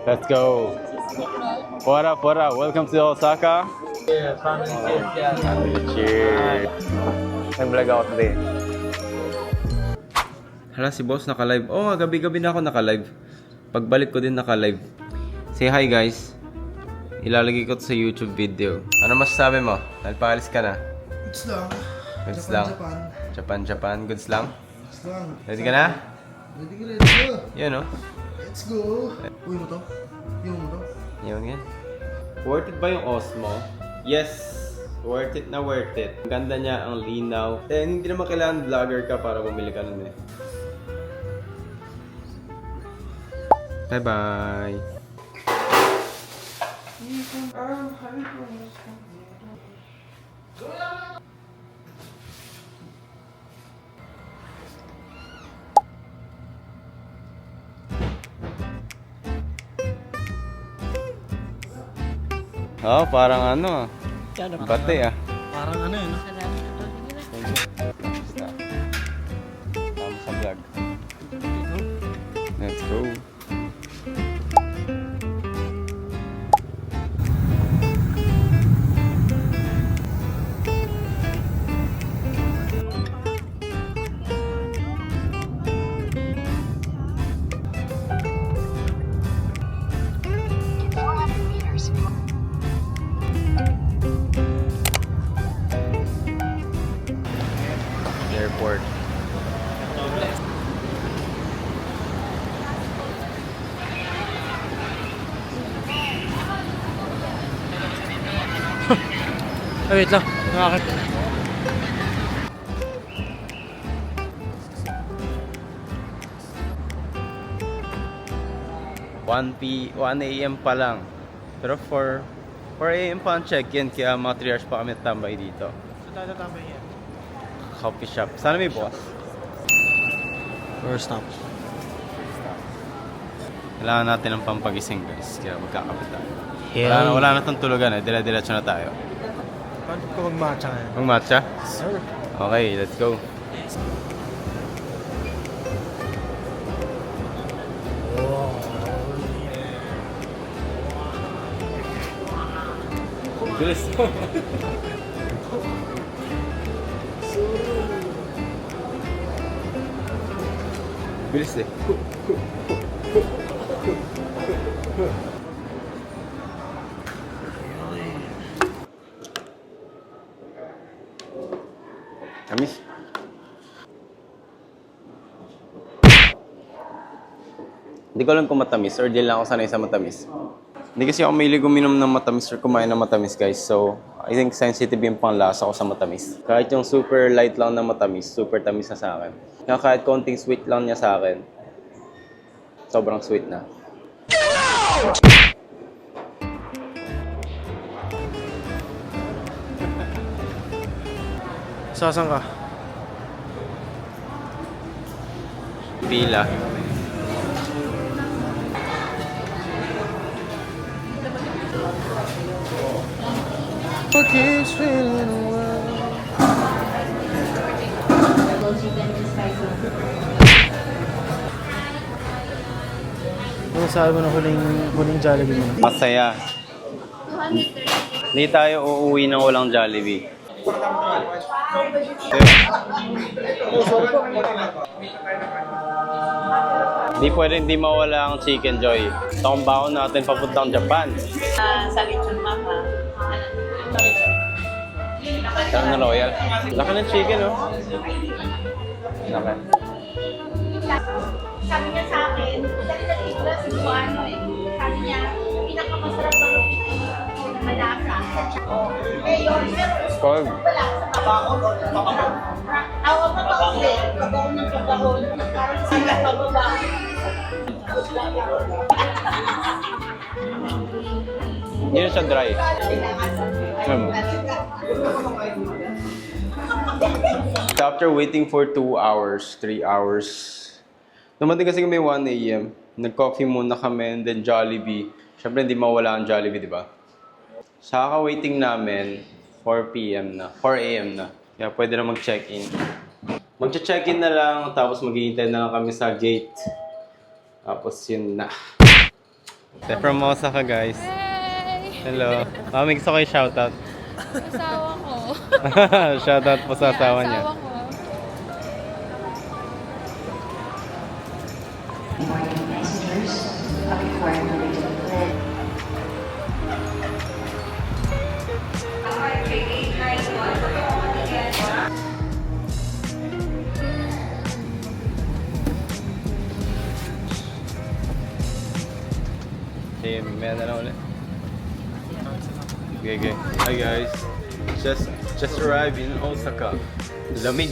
Let's go. What up, what up? Welcome to Osaka. Yeah, family cheers yan. Family cheers. Nag-vlog ako today. Hala, si boss naka-live. Oh, gabi-gabi na ako naka-live. Pagbalik ko din naka-live. Say hi, guys. Ilalagay ko to sa YouTube video. Ano masasabi mo? Nagpaalis ka na? Goods lang. Goods Japan, lang. Japan. Japan. Goods lang? Goods lang. Ready ka na? Ready ka, let's go. Yun, oh. Let's go. Uy mo to? Yung mo to? Yun, yan. Worth it ba yung Osmo? Yes! Worth it na worth it. Ang ganda niya, ang linaw. Hindi naman kailangan vlogger ka para bumili ka nun eh. Bye-bye! Oh, parang ano ah. Bate ah. Parang ano yun. Basta. Tama sa vlog. Let's go. Airport. Ay, wait lang. Nakakit. 1 a.m. pa lang. Pero 4 a.m. pa ang check-in kaya mga 3 hours pa kami tambay dito. So, tatatambay yan. Coffee shop. Sana may boss. First stop. Kailangan natin ng pampagising guys. Kaya magkakapit tayo. Hell. Wala na itong tulugan eh. Dila-diretso na tayo. Paano ko mag-matcha ngayon? Ang matcha? Sir. Okay, let's go. Bilis. Bilis eh. Tamis. Hindi ko alam kung matamis or di lang ako sanay sa matamis. Hindi kasi ako mahilig uminom ng matamis or kumain ng matamis guys. So, I think sensitive yung panglasa ko sa matamis. Kahit yung super light lang na matamis, super tamis na sa akin. Kaya kahit konting sweet lang niya sa akin, sobrang sweet na. Sasang ka? Pila. Okay, feeling well. Ano sabi mo na huling Jollibee mo? Masaya. Hindi tayo uuwi ng walang Jollibee. Hindi pwede hindi mawala ang Chicken Joy. Ito ang baon natin papuntang Japan. Sa lechon mama. Saan na Royal? Laki ng chicken, oh. Laki. Sabi niya sa akin, dali-dali ko lang si ano eh. Sabi niya, pinakamasarap na lupi na malasa. Eh, yun, pero Cold. wala sa kabaho. Awa pa pa ulit. Pagkahon ng pagkahon. Parang sila pababa. Hindi na siya dry. So after waiting for 2 hours, 3 hours, dumating kasi kami 1 a.m. Nag-coffee muna kami and then Jollibee. Siyempre hindi mawala ang Jollibee, di ba? Sa kaka-waiting namin, 4 p.m. na, 4 a.m. na. Kaya pwede na mag-check-in. Mag-check-in na lang, tapos maghihintay na lang kami sa gate. Tapos yun na. They're from Osaka, guys. Hey! Hello. May gusto kayo shoutout. Asawa ko. Shoutout po sa asawa niya. Asawa ko. Okay, may ano na ulit. Okay, okay. Hi guys. Just arrived in Osaka. Lamig.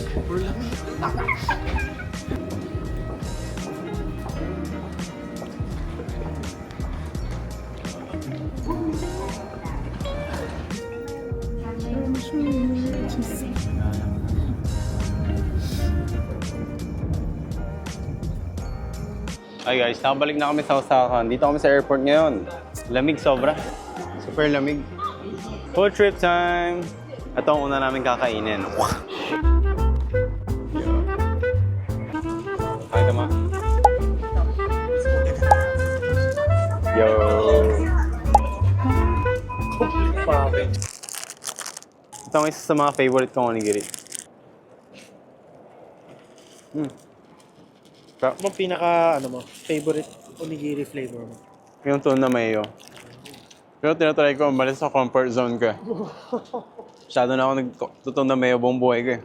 Hi guys, nakabalik na kami sa Osaka. Dito kami sa airport ngayon. Lamig sobra. Super lamig. Food trip time! Ito ang una namin kakainin. Hi, tama. Yo! Ito ang isa sa mga favorite kong onigiri. Ano bang pinaka, favorite onigiri flavor mo? Yung tuna mayo. Pero tinatry ko umalis sa comfort zone ko. Masyado na ako nagtutuna mayo buong buhay ko.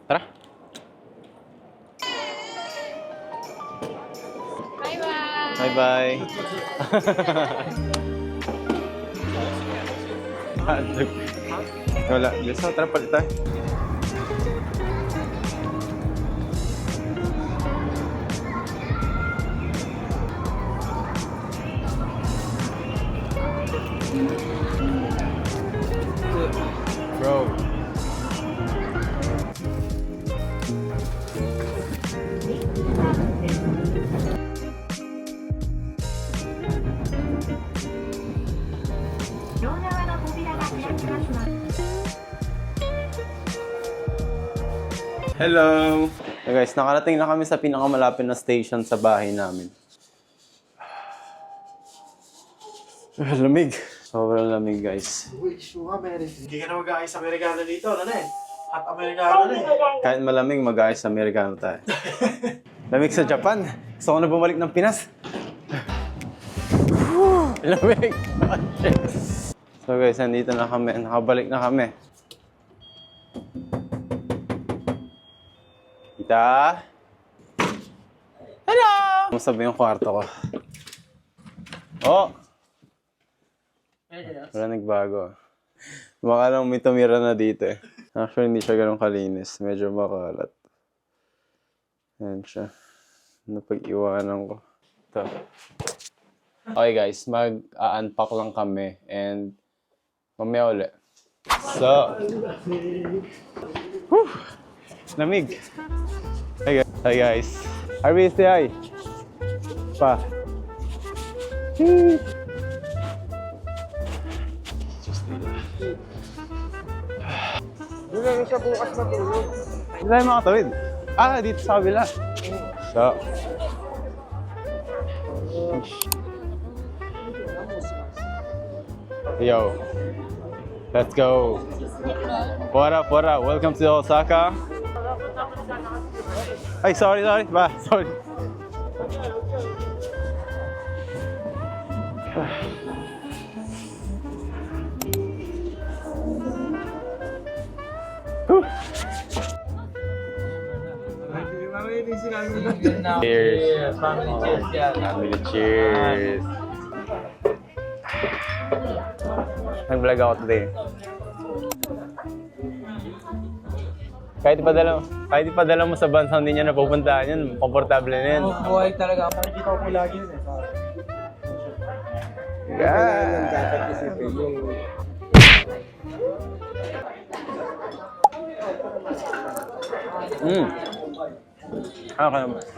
Tara! Bye-bye! Bye-bye! Wala. Let's go. Tara palit tayo. Bro. Hello! Hey guys, nakarating na kami sa pinakamalapit na station sa bahay namin. Lamig. Sobrang lamig, guys. Uy, suha, meron. Hindi ka na mag-aayos sa Amerikano dito, ano na eh? Hot Amerikano na eh. Kahit malamig, mag-ayos sa Amerikano tayo. Lamig sa Japan. Gusto ko na bumalik ng Pinas. Lamig! So guys, nandito na kami. Nakabalik na kami. Tita? Hello! Kamusta ba yung kwarto ko? Oh! Wala nagbago. Baka lang may tumira na dito eh. Actually, hindi siya ganun kalinis. Medyo makalat. Ayan siya. Napag-iwanan ko. Ito. Okay guys, mag-unpack lang kami and mamaya ulit. So, whew, lamig. Hi guys. Harvey, say hi. Pa. Doon lang siya bukas matulog. Hindi tayo makatawid. Dito sa kabila. So. Yo. Let's go. What up, what up? Welcome to Osaka. Ay, sorry. Ba, sorry. Cheers. Family cheers yan. Family cheers. Nag-vlog ako today. Kahit ipadala mo sa bansa hindi niya napupuntahan yun, komportable na yan. Buhay talaga. Nakikita ko lagi yun eh. Okay.